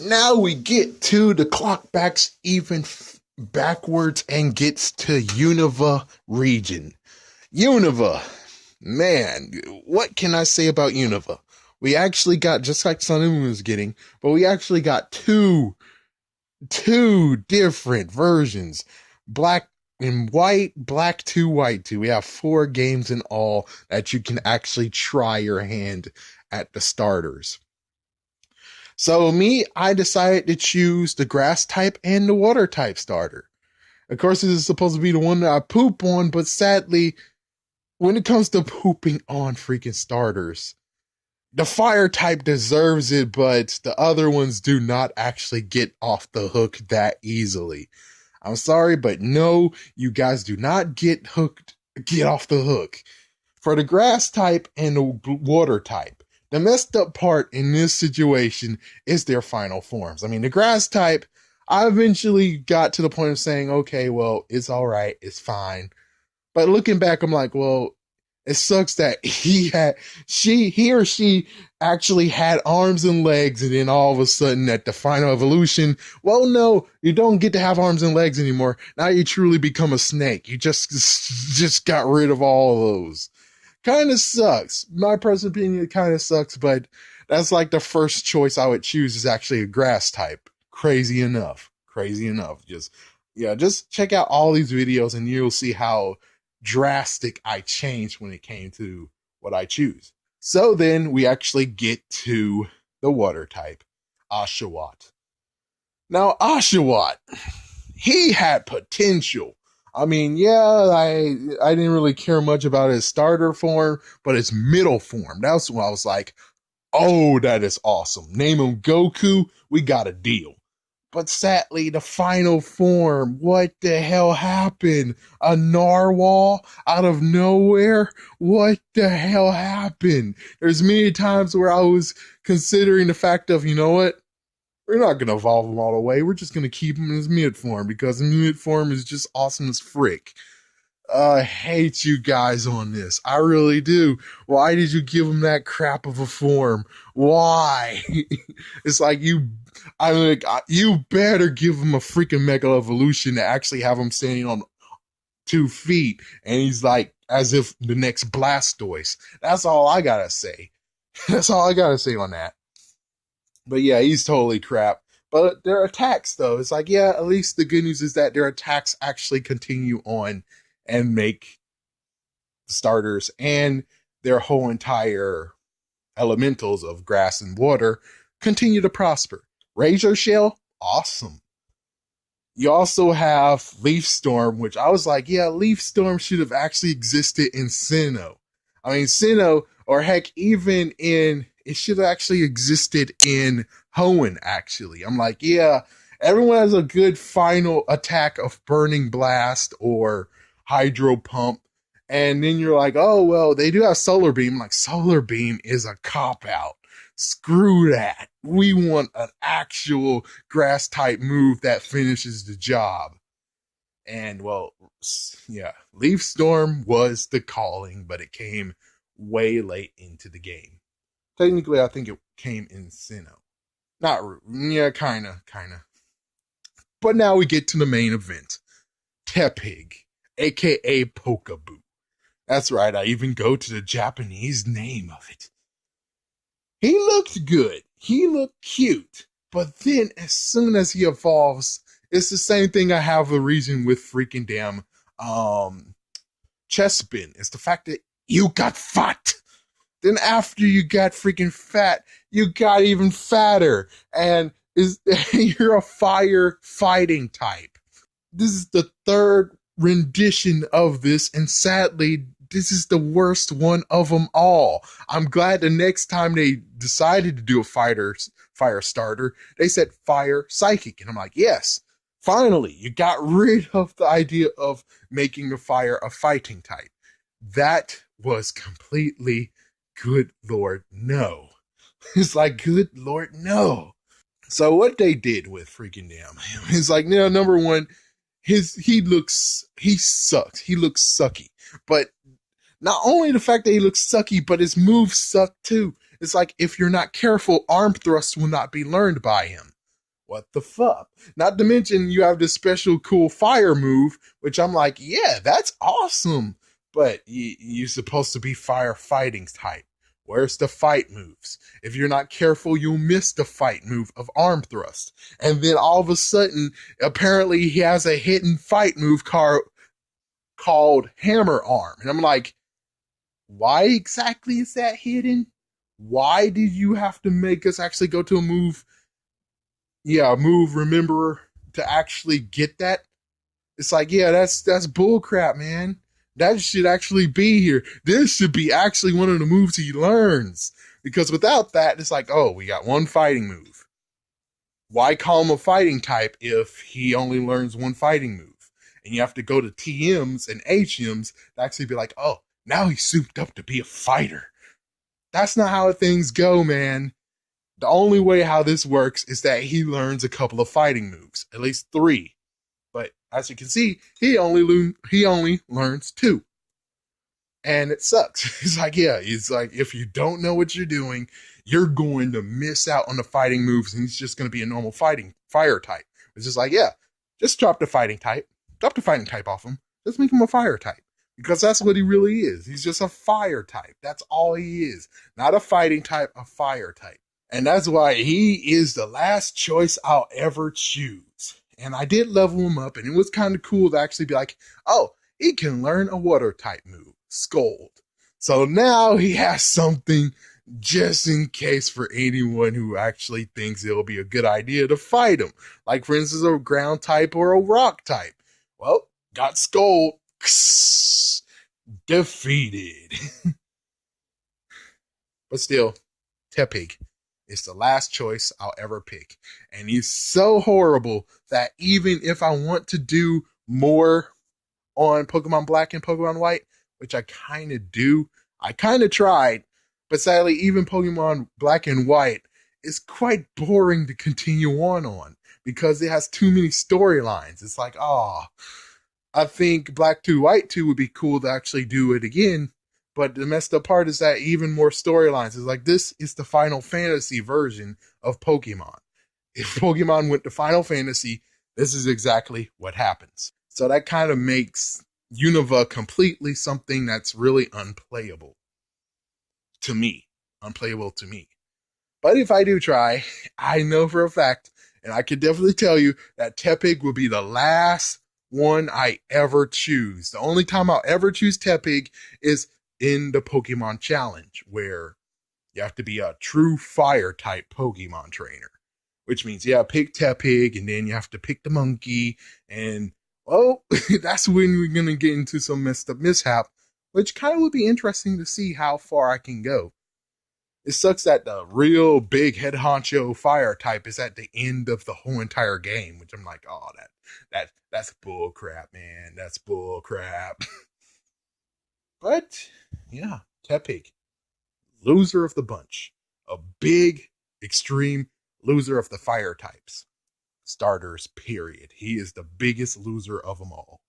Now we get to the clock backs even backwards and gets to Unova region. Unova, man, what can I say about Unova? We actually got, just like Sun and Moon was getting, but we actually got two different versions. Black and white, black 2, white 2. We have 4 games in all that you can actually try your hand at the starters. So me, I decided to choose the grass type and the water type starter. Of course, this is supposed to be the one that I poop on, but sadly, when it comes to pooping on freaking starters, the fire type deserves it, but the other ones do not actually get off the hook that easily. I'm sorry, but no, you guys do not get off the hook. For the grass type and the water type, the messed up part in this situation is their final forms. I mean, the grass type, I eventually got to the point of saying, okay, well, it's all right, it's fine. But looking back, I'm like, well, it sucks that he or she actually had arms and legs, and then all of a sudden at the final evolution, well, no, you don't get to have arms and legs anymore. Now you truly become a snake. You just got rid of all of those. Kind of sucks. My personal opinion, it kind of sucks, but that's like the first choice I would choose is actually a grass type. Crazy enough. Just check out all these videos and you'll see how drastic I changed when it came to what I choose. So then we actually get to the water type, Oshawott. Now, Oshawott, he had potential. I mean, I didn't really care much about his starter form, but his middle form, that's when I was like, oh, that is awesome. Name him Goku, we got a deal. But sadly, the final form, what the hell happened? A narwhal out of nowhere? What the hell happened? There's many times where I was considering the fact of, you know what? We're not going to evolve him all the way. We're just going to keep him in his mid form because his mid form is just awesome as frick. I hate you guys on this. I really do. Why did you give him that crap of a form? Why? It's like you better give him a freaking Mega Evolution to actually have him standing on 2 feet, and he's like as if the next Blastoise. That's all I gotta say. That's all I gotta say on that. But yeah, he's totally crap. But their attacks, though, it's like, yeah, at least the good news is that their attacks actually continue on and make starters and their whole entire elementals of grass and water continue to prosper. Razor Shell, awesome. You also have Leaf Storm, which I was like, yeah, Leaf Storm should have actually existed in Sinnoh. I mean, Sinnoh, or heck, even in, it should have actually existed in Hoenn, actually. I'm like, yeah, everyone has a good final attack of Burning Blast or Hydro Pump. And then you're like, oh, well, they do have Solar Beam. I'm like, Solar Beam is a cop-out. Screw that. We want an actual grass type move that finishes the job. And well, yeah, Leaf Storm was the calling, but it came way late into the game. Technically, I think it came in Sinnoh. Not, yeah, kinda. But now we get to the main event. Tepig, aka Pokaboo. That's right, I even go to the Japanese name of it. He looked good. He looked cute. But then as soon as he evolves, it's the same thing I have a reason with freaking damn Chespin. It's the fact that you got fat. Then after you got freaking fat, you got even fatter. And you're a fire fighting type. This is the third rendition of this, and sadly, this is the worst one of them all. I'm glad the next time they decided to do a fire starter, they said fire psychic. And I'm like, yes, finally, you got rid of the idea of making the fire a fighting type. That was completely, good Lord, no. It's like, good Lord, no. So what they did with freaking damn him is like, number one, he sucks. He looks sucky. But not only the fact that he looks sucky, but his moves suck too. It's like, if you're not careful, arm thrust will not be learned by him. What the fuck? Not to mention you have this special cool fire move, which I'm like, yeah, that's awesome. But you're supposed to be firefighting type. Where's the fight moves? If you're not careful, you'll miss the fight move of arm thrust. And then all of a sudden, apparently he has a hidden fight move called hammer arm. And I'm like, why exactly is that hidden? Why did you have to make us actually go to a move? Yeah, move remember to actually get that? It's like, yeah, that's bullcrap, man. That should actually be here. This should be actually one of the moves he learns. Because without that, it's like, oh, we got one fighting move. Why call him a fighting type if he only learns one fighting move? And you have to go to TMs and HMs to actually be like, oh, now he's souped up to be a fighter. That's not how things go, man. The only way how this works is that he learns a couple of fighting moves, at least 3. But as you can see, he only learns 2. And it sucks. It's like, yeah, it's like if you don't know what you're doing, you're going to miss out on the fighting moves, and he's just going to be a normal fighting fire type. It's just like, yeah, just drop the fighting type off him. Just make him a fire type. Because that's what he really is. He's just a fire type. That's all he is. Not a fighting type, a fire type. And that's why he is the last choice I'll ever choose. And I did level him up, and it was kind of cool to actually be like, oh, he can learn a water type move, Scold. So now he has something just in case for anyone who actually thinks it'll be a good idea to fight him. Like, for instance, a ground type or a rock type. Well, got Scold. Defeated. But still, Tepig is the last choice I'll ever pick. And he's so horrible that even if I want to do more on Pokemon Black and Pokemon White, which I kind of do, I kind of tried, but sadly, even Pokemon Black and White is quite boring to continue on because it has too many storylines. It's like, oh, I think Black 2, White 2 would be cool to actually do it again. But the messed up part is that even more storylines. It's like, this is the Final Fantasy version of Pokemon. If Pokemon went to Final Fantasy, this is exactly what happens. So that kind of makes Unova completely something that's really unplayable to me. Unplayable to me. But if I do try, I know for a fact, and I can definitely tell you, that Tepig will be the last one I ever choose. The only time I'll ever choose Tepig is in the Pokemon Challenge, where you have to be a true fire type Pokemon trainer, which means, yeah, pick Tepig, and then you have to pick the monkey, and, well, that's when we're going to get into some messed up mishap, which kind of would be interesting to see how far I can go. It sucks that the real big head honcho fire type is at the end of the whole entire game, which I'm like, oh, that's bull crap, man. That's bull crap. But yeah, Tepig, loser of the bunch, a big, extreme loser of the fire types. Starters, period. He is the biggest loser of them all.